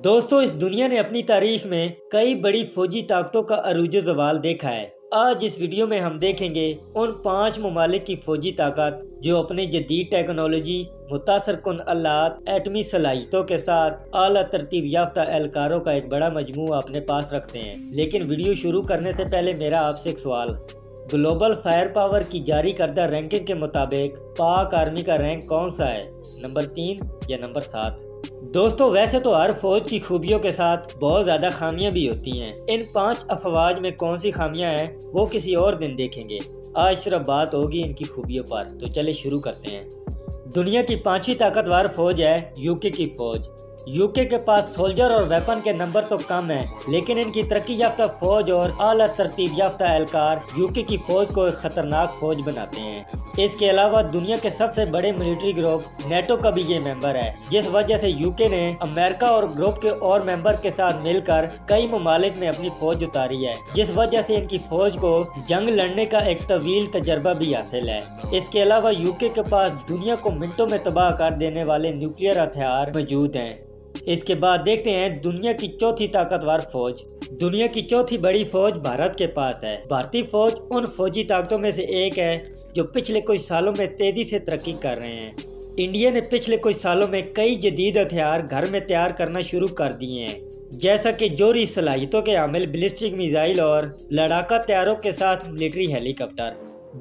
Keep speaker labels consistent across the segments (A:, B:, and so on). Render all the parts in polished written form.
A: دوستو اس دنیا نے اپنی تاریخ میں کئی بڑی فوجی طاقتوں کا عروج و زوال دیکھا ہے۔ آج اس ویڈیو میں ہم دیکھیں گے ان 5 ممالک کی فوجی طاقت جو اپنی جدید ٹیکنالوجی، متاثر کن آلات، ایٹمی صلاحیتوں کے ساتھ اعلیٰ ترتیب یافتہ اہلکاروں کا ایک بڑا مجموعہ اپنے پاس رکھتے ہیں۔ لیکن ویڈیو شروع کرنے سے پہلے میرا آپ سے ایک سوال۔ گلوبل فائر پاور کی جاری کردہ رینکنگ کے مطابق پاک آرمی کا رینک کون سا ہے؟ نمبر 3 یا نمبر 7؟ دوستو ویسے تو ہر فوج کی خوبیوں کے ساتھ بہت زیادہ خامیاں بھی ہوتی ہیں۔ ان 5 افواج میں کون سی خامیاں ہیں وہ کسی اور دن دیکھیں گے۔ آج صرف بات ہوگی ان کی خوبیوں پر، تو چلے شروع کرتے ہیں۔ دنیا کی 5ویں طاقتور فوج ہے یوکے کی فوج۔ یوکے کے پاس سولجر اور ویپن کے نمبر تو کم ہیں، لیکن ان کی ترقی یافتہ فوج اور اعلیٰ ترتیب یافتہ اہلکار یوکے کی فوج کو ایک خطرناک فوج بناتے ہیں۔ اس کے علاوہ دنیا کے سب سے بڑے ملٹری گروپ نیٹو کا بھی یہ ممبر ہے، جس وجہ سے یوکے نے امریکہ اور گروپ کے اور ممبر کے ساتھ مل کر کئی ممالک میں اپنی فوج اتاری ہے، جس وجہ سے ان کی فوج کو جنگ لڑنے کا ایک طویل تجربہ بھی حاصل ہے۔ اس کے علاوہ یوکے کے پاس دنیا کو منٹوں میں تباہ کر دینے والے نیوکلیئر ہتھیار موجود ہیں۔ اس کے بعد دیکھتے ہیں دنیا کی 4تھی طاقتور فوج۔ دنیا کی 4تھی بڑی فوج بھارت کے پاس ہے۔ بھارتی فوج ان فوجی طاقتوں میں سے ایک ہے جو پچھلے کچھ سالوں میں تیزی سے ترقی کر رہے ہیں۔ انڈیا نے پچھلے کچھ سالوں میں کئی جدید ہتھیار گھر میں تیار کرنا شروع کر دیے ہیں، جیسا کہ جوہری صلاحیتوں کے حامل بیلسٹک میزائل اور لڑاکا طیاروں کے ساتھ ملٹری ہیلی کاپٹر۔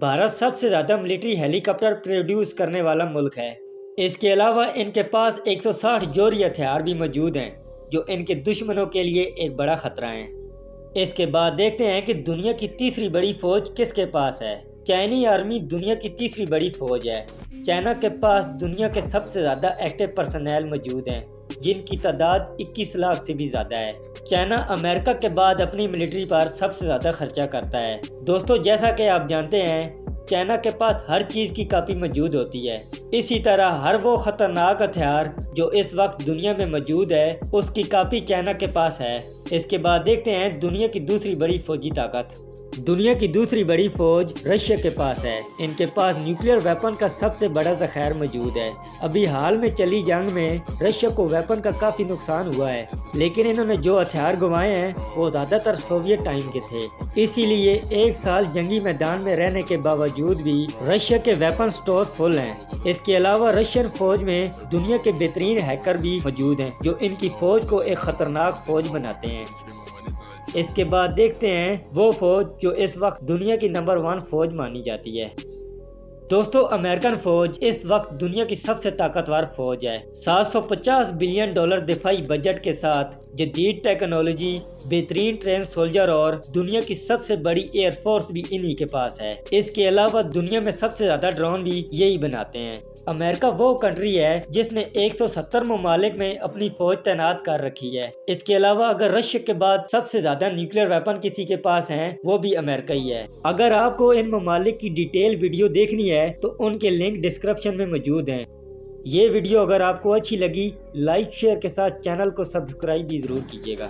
A: بھارت سب سے زیادہ ملٹری ہیلی کاپٹر پروڈیوس کرنے والا ملک ہے۔ اس کے علاوہ ان کے پاس 160 جوہری ہتھیار بھی موجود ہیں جو ان کے دشمنوں کے لیے ایک بڑا خطرہ ہیں۔ اس کے بعد دیکھتے ہیں کہ دنیا کی 3ری بڑی فوج کس کے پاس ہے۔ چائنی آرمی دنیا کی 3ری بڑی فوج ہے۔ چائنا کے پاس دنیا کے سب سے زیادہ ایکٹیو پرسنل موجود ہیں، جن کی تعداد 21 لاکھ سے بھی زیادہ ہے۔ چائنا امریکہ کے بعد اپنی ملٹری پر سب سے زیادہ خرچہ کرتا ہے۔ دوستو جیسا کہ آپ جانتے ہیں چائنا کے پاس ہر چیز کی کاپی موجود ہوتی ہے، اسی طرح ہر وہ خطرناک ہتھیار جو اس وقت دنیا میں موجود ہے اس کی کاپی چائنا کے پاس ہے۔ اس کے بعد دیکھتے ہیں دنیا کی 2ری بڑی فوجی طاقت۔ دنیا کی 2ری بڑی فوج رشیا کے پاس ہے۔ ان کے پاس نیوکلیئر ویپن کا سب سے بڑا ذخیرہ موجود ہے۔ ابھی حال میں چلی جنگ میں رشیا کو ویپن کا کافی نقصان ہوا ہے، لیکن انہوں نے جو ہتھیار گنوائے ہیں وہ زیادہ تر سوویت ٹائم کے تھے، اسی لیے 1 سال جنگی میدان میں رہنے کے باوجود بھی رشیا کے ویپن سٹور فل ہیں۔ اس کے علاوہ رشین فوج میں دنیا کے بہترین ہیکر بھی موجود ہیں جو ان کی فوج کو ایک خطرناک فوج بناتے ہیں۔ اس کے بعد دیکھتے ہیں وہ فوج جو اس وقت دنیا کی نمبر 1 فوج مانی جاتی ہے۔ دوستو امریکن فوج اس وقت دنیا کی سب سے طاقتور فوج ہے۔ $750 بلین دفاعی بجٹ کے ساتھ جدید ٹیکنالوجی، بہترین ٹرین سولجر اور دنیا کی سب سے بڑی ایئر فورس بھی انہی کے پاس ہے۔ اس کے علاوہ دنیا میں سب سے زیادہ ڈرون بھی یہی بناتے ہیں۔ امریکہ وہ کنٹری ہے جس نے 170 ممالک میں اپنی فوج تعینات کر رکھی ہے۔ اس کے علاوہ اگر رشیا کے بعد سب سے زیادہ نیوکلیئر ویپن کسی کے پاس ہیں وہ بھی امریکہ ہی ہے۔ اگر آپ کو ان ممالک کی ڈیٹیل ویڈیو دیکھنی ہے تو ان کے لنک ڈسکرپشن میں موجود ہیں۔ یہ ویڈیو اگر آپ کو اچھی لگی لائک شیئر کے ساتھ چینل کو سبسکرائب بھی ضرور کیجیے گا۔